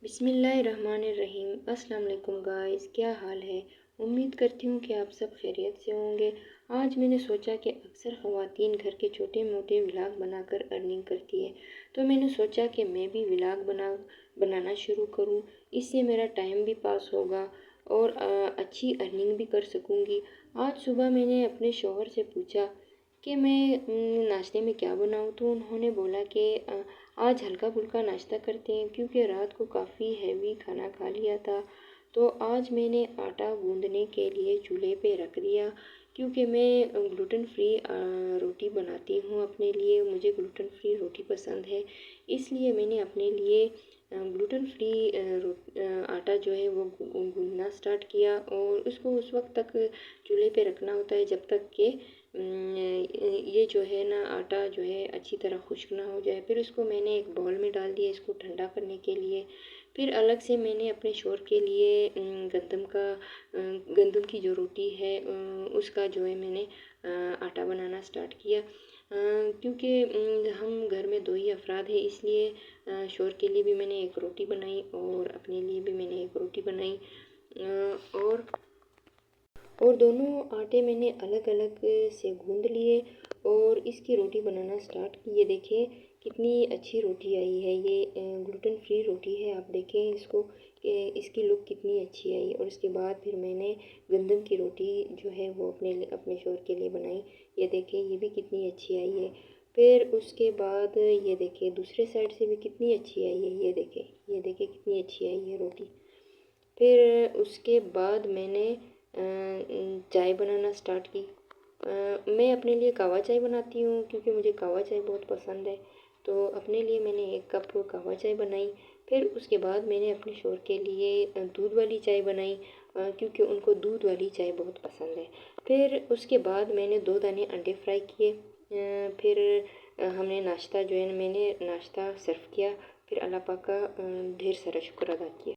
बिस्मिल्लाहिर्रहमानिर्रहीम। अस्सलाम वालेकुम गाइस, क्या हाल है। उम्मीद करती हूँ कि आप सब खैरियत से होंगे। आज मैंने सोचा कि अक्सर ख़वातीन घर के छोटे मोटे व्लॉग बनाकर अर्निंग करती है, तो मैंने सोचा कि मैं भी व्लॉग बनाना शुरू करूँ। इससे मेरा टाइम भी पास होगा और अच्छी अर्निंग भी कर सकूँगी। आज सुबह मैंने अपने शौहर से पूछा कि मैं नाश्ते में क्या बनाऊँ, तो उन्होंने बोला कि आज हल्का फुल्का नाश्ता करते हैं, क्योंकि रात को काफ़ी हैवी खाना खा लिया था। तो आज मैंने आटा गूंदने के लिए चूल्हे पे रख दिया, क्योंकि मैं ग्लूटेन फ्री रोटी बनाती हूँ अपने लिए। मुझे ग्लूटेन फ्री रोटी पसंद है, इसलिए मैंने अपने लिए ग्लूटेन फ्री आटा जो है वो गूंदना स्टार्ट किया। और उसको उस वक्त तक चूल्हे पे रखना होता है जब तक कि ये जो है ना आटा जो है अच्छी तरह खुश्क ना हो जाए। फिर उसको मैंने एक बाउल में डाल दिया इसको ठंडा करने के लिए। फिर अलग से मैंने अपने शौहर के लिए गंदम की जो रोटी है उसका जो है मैंने आटा बनाना स्टार्ट किया। क्योंकि हम घर में दो ही अफराद हैं, इसलिए शौहर के लिए भी मैंने एक रोटी बनाई और अपने लिए भी मैंने एक रोटी बनाई। और दोनों आटे मैंने अलग अलग से गूंद लिए और इसकी रोटी बनाना स्टार्ट की। ये देखिए कितनी अच्छी रोटी आई है। ये ग्लूटेन फ्री रोटी है। आप देखें इसको कि इसकी लुक कितनी अच्छी आई। और उसके बाद फिर मैंने गंदम की रोटी जो है वो अपने शौहर के लिए बनाई। ये देखें ये भी कितनी अच्छी आई है। फिर उसके बाद ये देखिए दूसरे साइड से भी कितनी अच्छी आई है। ये देखें कितनी अच्छी आई है रोटी। फिर उसके बाद मैंने चाय बनाना स्टार्ट की। मैं अपने लिए कहवा चाय बनाती हूँ, क्योंकि मुझे कहवा चाय बहुत पसंद है। तो अपने लिए मैंने 1 कप कहवा चाय बनाई। फिर उसके बाद मैंने अपने शौहर के लिए दूध वाली चाय बनाई, क्योंकि उनको दूध वाली चाय बहुत पसंद है। फिर उसके बाद मैंने 2 दाने अंडे फ्राई किए। फिर हमने नाश्ता जो है मैंने नाश्ता सर्व किया। फिर अल्लाह पाक का ढेर सारा शुक्र अदा किया।